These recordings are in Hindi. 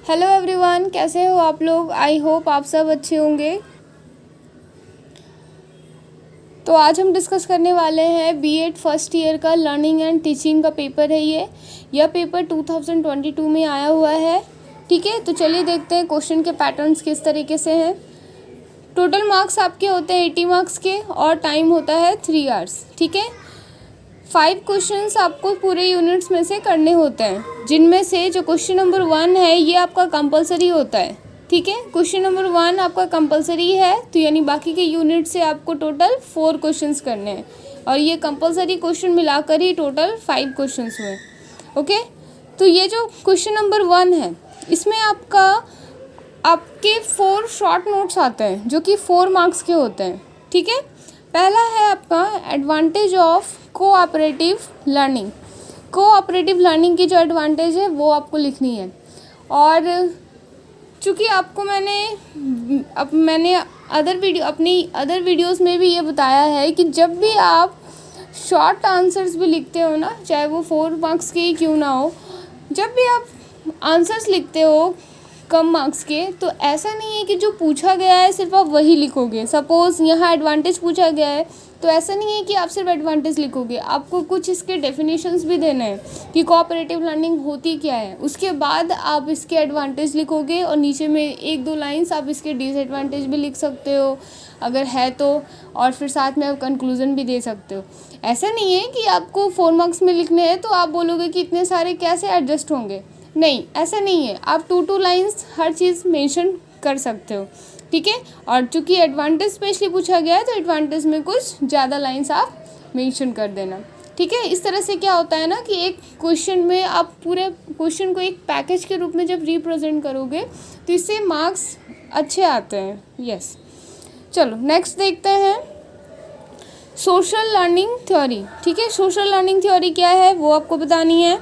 हेलो एवरीवन, कैसे हो आप लोग। आई होप आप सब अच्छे होंगे। तो आज हम डिस्कस करने वाले हैं बीएड फर्स्ट ईयर का लर्निंग एंड टीचिंग का पेपर है। यह पेपर 2022 में आया हुआ है। ठीक है, तो चलिए देखते हैं क्वेश्चन के पैटर्न्स किस तरीके से हैं। टोटल मार्क्स आपके होते हैं 80 मार्क्स के और टाइम होता है 3 आवर्स। ठीक है, 5 क्वेश्चंस आपको पूरे यूनिट्स में से करने होते हैं, जिनमें से जो क्वेश्चन नंबर 1 है ये आपका कंपलसरी होता है। ठीक है, क्वेश्चन नंबर 1 आपका कंपलसरी है, तो यानी बाकी के यूनिट से आपको टोटल 4 क्वेश्चंस करने हैं और ये कंपलसरी क्वेश्चन मिलाकर ही टोटल 5 क्वेश्चंस हुए। ओके, तो ये जो क्वेश्चन नंबर 1 है इसमें आपके 4 शॉर्ट नोट्स आते हैं जो कि 4 मार्क्स के होते हैं। ठीक है, पहला है आपका advantage of cooperative learning. Cooperative learning की जो एडवांटेज है वो आपको लिखनी है। और चूँकि आपको मैंने अपनी अदर वीडियोस में भी ये बताया है कि जब भी आप शॉर्ट आंसर्स भी लिखते हो ना, चाहे वो 4 मार्क्स के ही क्यों ना हो, जब भी आप आंसर्स लिखते हो कम मार्क्स के, तो ऐसा नहीं है कि जो पूछा गया है सिर्फ आप वही लिखोगे। सपोज़ यहाँ एडवांटेज पूछा गया है तो ऐसा नहीं है कि आप सिर्फ एडवांटेज लिखोगे, आपको कुछ इसके डेफिनेशंस भी देने हैं कि कोऑपरेटिव लर्निंग होती क्या है। उसके बाद आप इसके एडवांटेज लिखोगे और नीचे में 1-2 लाइन्स आप इसके डिसएडवांटेज भी लिख सकते हो अगर है तो, और फिर साथ में आप कंक्लूज़न भी दे सकते हो। ऐसा नहीं है कि आपको 4 मार्क्स में लिखने हैं तो आप बोलोगे कि इतने सारे कैसे एडजस्ट होंगे। नहीं, ऐसा नहीं है, आप 2-2 लाइन्स हर चीज़ मेंशन कर सकते हो। ठीक है, और चूँकि एडवांटेज स्पेशली पूछा गया है तो एडवांटेज में कुछ ज़्यादा लाइन्स आप मेंशन कर देना। ठीक है, इस तरह से क्या होता है ना कि एक क्वेश्चन में आप पूरे क्वेश्चन को एक पैकेज के रूप में जब रिप्रेजेंट करोगे तो इससे मार्क्स अच्छे आते हैं। यस, चलो नेक्स्ट देखते हैं सोशल लर्निंग थ्योरी। ठीक है, सोशल लर्निंग थ्योरी क्या है वो आपको बतानी है।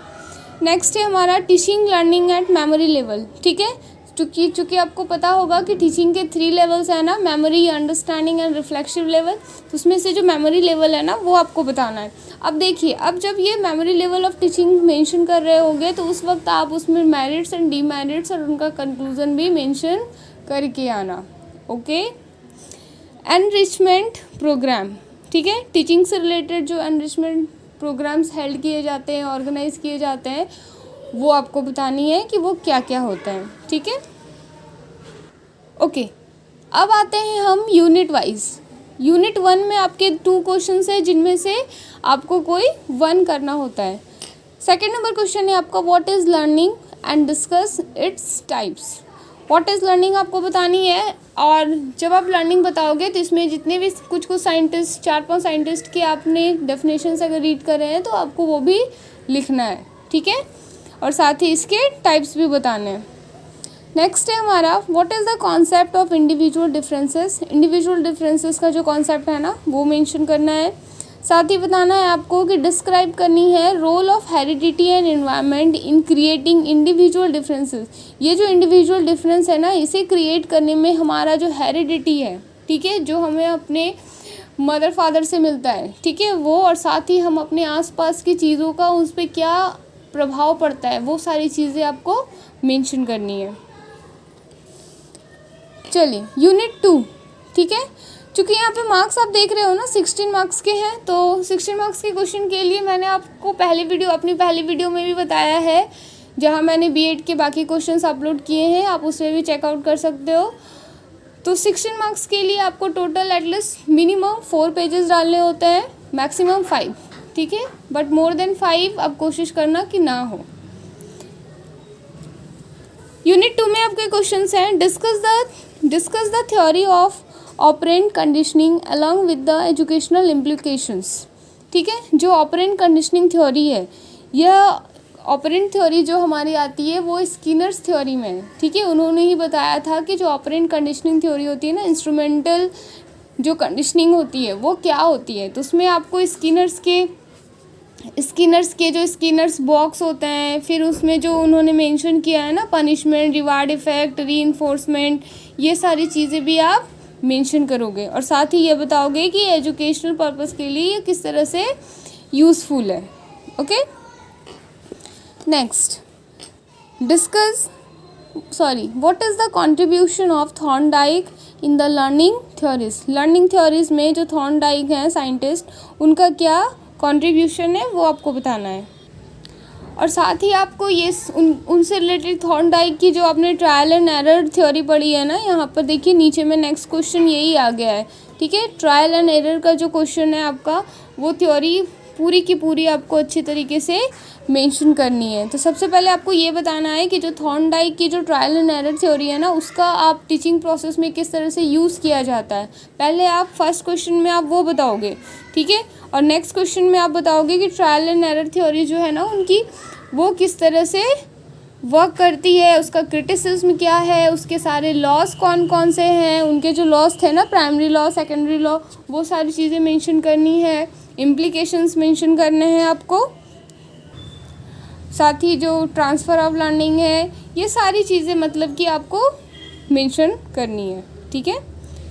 नेक्स्ट है हमारा teaching learning at memory level. ठीक है, चूँकि आपको पता होगा कि टीचिंग के 3 लेवल्स है ना, memory, understanding and reflexive level. तो उसमें से जो मेमोरी लेवल है ना वो आपको बताना है। अब देखिए, अब जब ये memory level of teaching mention कर रहे होंगे तो उस वक्त आप उसमें मेरिट्स एंड डीमेरिट्स और उनका कंक्लूजन भी मेंशन करके आना। Okay, enrichment programme. ठीक है, टीचिंग से रिलेटेड जो एनरिचमेंट प्रोग्राम्स हेल्ड किए जाते हैं, ऑर्गेनाइज किए जाते हैं, वो आपको बतानी है कि वो क्या क्या होता है। ठीक है, ओके, अब आते हैं हम यूनिट वाइज। यूनिट 1 में आपके 2 क्वेश्चंस है जिनमें से आपको कोई 1 करना होता है। सेकेंड नंबर क्वेश्चन है आपका what is learning and discuss its types. What is learning आपको बतानी है, और जब आप लर्निंग बताओगे तो इसमें जितने भी कुछ साइंटिस्ट, 4-5 साइंटिस्ट के आपने डेफिनेशंस अगर रीड कर रहे हैं तो आपको वो भी लिखना है। ठीक है, और साथ ही इसके टाइप्स भी बताने हैं। नेक्स्ट है हमारा what is the concept of individual differences. Individual differences का जो कॉन्सेप्ट है ना वो मेंशन करना है। साथ ही बताना है आपको कि डिस्क्राइब करनी है role of heredity and environment in creating individual differences. ये जो इंडिविजुअल डिफरेंस है ना, इसे क्रिएट करने में हमारा जो हेरिडिटी है, ठीक है, जो हमें अपने मदर फादर से मिलता है, ठीक है, वो, और साथ ही हम अपने आसपास की चीज़ों का उस पर क्या प्रभाव पड़ता है, वो सारी चीज़ें आपको मेंशन करनी है। चलिए यूनिट 2। ठीक है, चूँकि यहाँ पे मार्क्स आप देख रहे हो ना 16 मार्क्स के हैं, तो 16 मार्क्स के क्वेश्चन के लिए मैंने आपको अपनी पहली वीडियो में भी बताया है, जहाँ मैंने बीएड के बाकी क्वेश्चंस अपलोड किए हैं, आप उसमें भी चेकआउट कर सकते हो। तो 16 मार्क्स के लिए आपको टोटल एटलीस्ट मिनिमम 4 पेजेस डालने होते हैं, मैक्सिमम 5। ठीक है, बट मोर देन 5 आप कोशिश करना कि ना हो। यूनिट 2 में आपके क्वेश्चंस हैं discuss the theory of operant conditioning along with the educational implications. ठीक है, जो ऑपरेंट कंडीशनिंग थ्योरी है, यह ऑपरेंट थ्योरी जो हमारी आती है वो स्किनर्स थ्योरी में है। ठीक है, उन्होंने ही बताया था कि जो ऑपरेंट कंडीशनिंग थ्योरी होती है ना, इंस्ट्रूमेंटल जो कंडीशनिंग होती है वो क्या होती है। तो उसमें आपको स्किनर्स के जो स्किनर्स बॉक्स होते हैं, फिर उसमें जो उन्होंने मेंशन किया है ना पनिशमेंट, रिवार्ड इफेक्ट, रीइंफोर्समेंट, ये सारी चीज़ें भी आप मेंशन करोगे, और साथ ही ये बताओगे कि एजुकेशनल पर्पस के लिए ये किस तरह से यूज़फुल है। Okay, next discuss what is the contribution of Thorndike in the learning theories. Learning theories में जो थॉर्नडाइक हैं साइंटिस्ट, उनका क्या कंट्रीब्यूशन है वो आपको बताना है। और साथ ही आपको ये उनसे रिलेटेड थॉर्नडाइक की जो आपने ट्रायल एंड एरर थ्योरी पढ़ी है ना, यहाँ पर देखिए नीचे में नेक्स्ट क्वेश्चन यही आ गया है। ठीक है, ट्रायल एंड एरर का जो क्वेश्चन है आपका, वो थ्योरी पूरी की पूरी आपको अच्छी तरीके से मेंशन करनी है। तो सबसे पहले आपको ये बताना है कि जो थॉर्नडाइक की जो ट्रायल एंड एरर थ्योरी है ना, उसका आप टीचिंग प्रोसेस में किस तरह से यूज़ किया जाता है। पहले आप फर्स्ट क्वेश्चन में आप वो बताओगे, ठीक है, और नेक्स्ट क्वेश्चन में आप बताओगे कि ट्रायल एंड एरर थ्योरी जो है ना उनकी, वो किस तरह से वर्क करती है, उसका क्रिटिसिज्म क्या है, उसके सारे लॉस कौन कौन से हैं, उनके जो लॉस थे ना, प्राइमरी लॉ, सेकेंडरी लॉ, वो सारी चीज़ें मेंशन करनी है, इम्प्लीकेशंस मेंशन करने हैं आपको। साथ ही जो ट्रांसफ़र ऑफ लर्निंग है, ये सारी चीज़ें मतलब कि आपको मेंशन करनी है। ठीक है,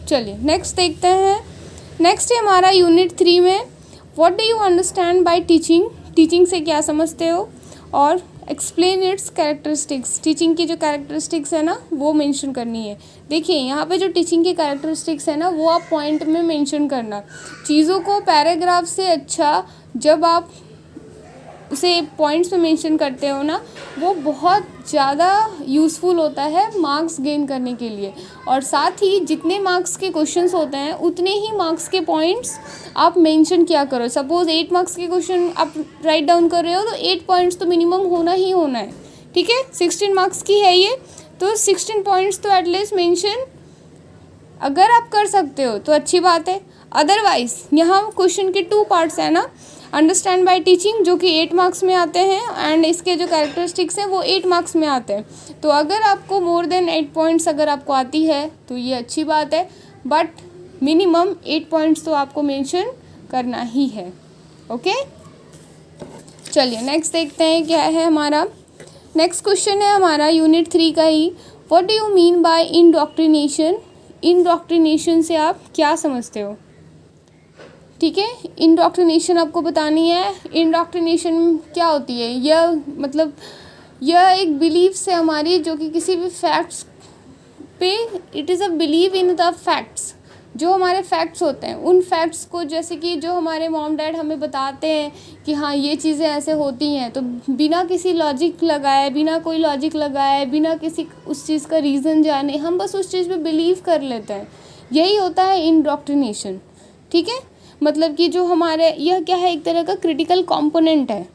चलिए नेक्स्ट देखते हैं। नेक्स्ट है हमारा यूनिट 3 में what do you understand by teaching. Teaching से क्या समझते हो, और एक्सप्लेन इट्स कैरेक्टरिस्टिक्स। टीचिंग की जो कैरेक्टरिस्टिक्स है ना, वो मेंशन करनी है। देखिए यहाँ पे जो टीचिंग की कैरेक्टरिस्टिक्स है ना, वो आप पॉइंट में मेंशन करना। चीज़ों को पैराग्राफ से अच्छा जब आप उसे पॉइंट्स में मेंशन करते हो ना, वो बहुत ज़्यादा यूज़फुल होता है मार्क्स गेन करने के लिए। और साथ ही जितने मार्क्स के क्वेश्चंस होते हैं, उतने ही मार्क्स के पॉइंट्स आप मेंशन किया करो। सपोज़ 8 मार्क्स के क्वेश्चन आप राइट डाउन कर रहे हो, तो 8 पॉइंट्स तो मिनिमम होना ही होना है। ठीक है, 16 मार्क्स की है ये, तो 16 पॉइंट्स तो एटलीस्ट मेंशन अगर आप कर सकते हो तो अच्छी बात है। अदरवाइज़ यहाँ क्वेश्चन के 2 पार्ट्स हैं ना, अंडरस्टैंड बाय टीचिंग जो कि 8 मार्क्स में आते हैं, एंड इसके जो कैरेक्टरिस्टिक्स हैं वो 8 मार्क्स में आते हैं। तो अगर आपको मोर देन 8 पॉइंट्स अगर आपको आती है तो ये अच्छी बात है, बट मिनिमम 8 पॉइंट्स तो आपको मेंशन करना ही है। ओके, चलिए नेक्स्ट देखते हैं क्या है हमारा। नेक्स्ट क्वेश्चन है हमारा यूनिट 3 का ही, what do you mean by indoctrination. Indoctrination से आप क्या समझते हो। ठीक है, इंडोक्ट्रिनेशन आपको बतानी है। इंडोक्ट्रिनेशन क्या होती है, यह एक बिलीव्स है हमारी, जो कि किसी भी फैक्ट्स पे, it is a believe in the facts. जो हमारे फैक्ट्स होते हैं, उन फैक्ट्स को, जैसे कि जो हमारे मॉम डैड हमें बताते हैं कि हाँ ये चीज़ें ऐसे होती हैं, तो बिना किसी लॉजिक लगाए, बिना कोई लॉजिक लगाए, बिना किसी उस चीज़ का रीज़न जाने, हम बस उस चीज़ पे बिलीव कर लेते हैं। यही होता है इंडोक्ट्रिनेशन। ठीक है, मतलब कि जो हमारे, यह क्या है, एक तरह का क्रिटिकल कंपोनेंट है।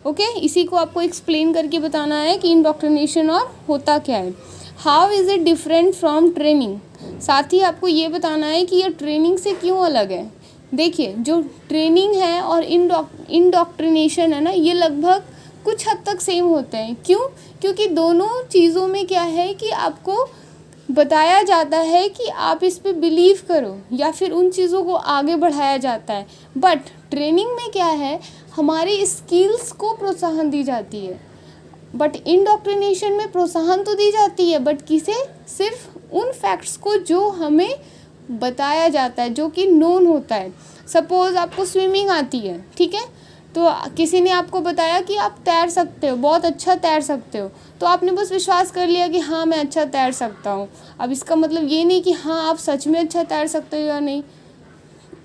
ओके, इसी को आपको एक्सप्लेन करके बताना है कि इंडोक्ट्रिनेशन और होता क्या है। How is it different from training. साथ ही आपको ये बताना है कि यह ट्रेनिंग से क्यों अलग है। देखिए, जो ट्रेनिंग है और इंडोक्ट्रिनेशन है ना, ये लगभग कुछ हद तक सेम होते हैं। क्यों? क्योंकि दोनों चीज़ों में क्या है कि आपको बताया जाता है कि आप इस पे बिलीव करो, या फिर उन चीज़ों को आगे बढ़ाया जाता है। बट ट्रेनिंग में क्या है, हमारी स्किल्स को प्रोत्साहन दी जाती है। बट इंडोक्ट्रिनेशन में प्रोत्साहन तो दी जाती है, बट किसे, सिर्फ उन फैक्ट्स को जो हमें बताया जाता है, जो कि नोन होता है। सपोज़ आपको स्विमिंग आती है, ठीक है, तो किसी ने आपको बताया कि आप तैर सकते हो, बहुत अच्छा तैर सकते हो, तो आपने बस विश्वास कर लिया कि हाँ मैं अच्छा तैर सकता हूँ। अब इसका मतलब ये नहीं कि हाँ आप सच में अच्छा तैर सकते हो या नहीं,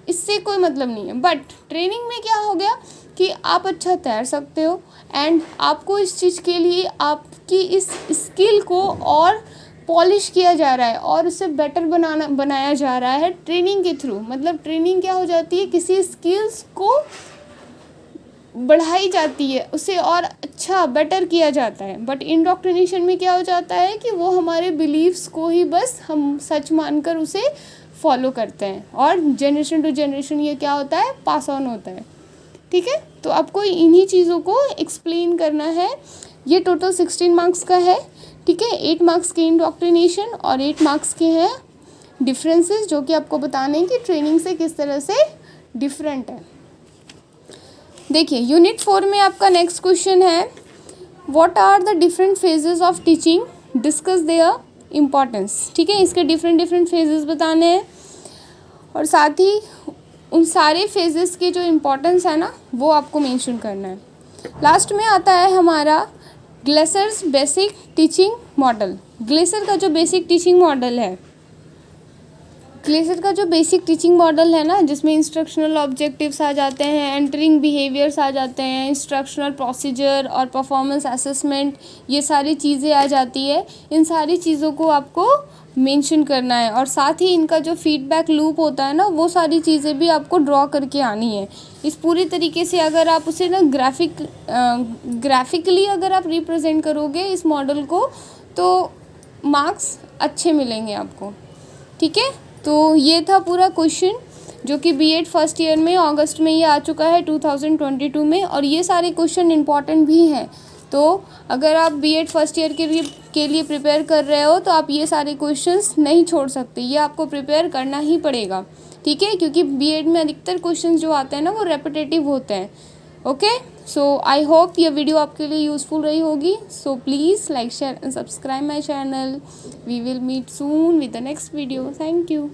इससे कोई मतलब नहीं है। बट ट्रेनिंग में क्या हो गया कि आप अच्छा तैर सकते हो, एंड आपको इस चीज़ के लिए आपकी इस स्किल को और पॉलिश किया जा रहा है और उसे बेटर बनाया जा रहा है ट्रेनिंग के थ्रू। मतलब ट्रेनिंग क्या हो जाती है, किसी स्किल्स को बढ़ाई जाती है, उसे और अच्छा बेटर किया जाता है। बट इंडोक्ट्रिनेशन में क्या हो जाता है कि वो हमारे बिलीव्स को ही बस हम सच मानकर उसे फॉलो करते हैं, और जनरेशन टू जनरेशन ये क्या होता है, पास ऑन होता है। ठीक है, तो आपको इन्हीं चीज़ों को एक्सप्लेन करना है। ये टोटल 16 मार्क्स का है। ठीक है, 8 मार्क्स के इंडोक्ट्रिनेशन और 8 मार्क्स के हैं डिफरेंसेस, जो कि आपको बताने हैं कि ट्रेनिंग से किस तरह से डिफरेंट है। देखिए यूनिट 4 में आपका नेक्स्ट क्वेश्चन है, what are the different phases of teaching, discuss their importance. ठीक है, इसके डिफरेंट फेजेस बताने हैं, और साथ ही उन सारे फेजेस की जो इम्पोर्टेंस है ना, वो आपको मेंशन करना है। लास्ट में आता है हमारा ग्लेसर्स बेसिक टीचिंग मॉडल, ग्लेसर का जो बेसिक टीचिंग मॉडल है, ग्लेसर का जो बेसिक टीचिंग मॉडल है ना, जिसमें इंस्ट्रक्शनल ऑब्जेक्टिव्स आ जाते हैं, एंटरिंग बिहेवियर्स आ जाते हैं, इंस्ट्रक्शनल प्रोसीजर और परफॉर्मेंस असेसमेंट, ये सारी चीज़ें आ जाती है। इन सारी चीज़ों को आपको मेंशन करना है और साथ ही इनका जो फीडबैक लूप होता है ना, वो सारी चीज़ें भी आपको ड्रॉ करके आनी है। इस पूरी तरीके से अगर आप उसे ना ग्राफिकली अगर आप रिप्रेजेंट करोगे इस मॉडल को, तो मार्क्स अच्छे मिलेंगे आपको। ठीक है, तो ये था पूरा क्वेश्चन जो कि बीएड फर्स्ट ईयर में अगस्त में ये आ चुका है 2022 में, और ये सारे क्वेश्चन इंपॉर्टेंट भी हैं। तो अगर आप बीएड फर्स्ट ईयर के लिए प्रिपेयर कर रहे हो तो आप ये सारे क्वेश्चंस नहीं छोड़ सकते, ये आपको प्रिपेयर करना ही पड़ेगा। ठीक है, क्योंकि बीएड में अधिकतर क्वेश्चंस जो आते हैं ना, वो रेपिटेटिव होते हैं। ओके, सो आई होप ये वीडियो आपके लिए यूज़फुल रही होगी। So please like, share and subscribe my channel. We will meet soon with the next video. Thank you.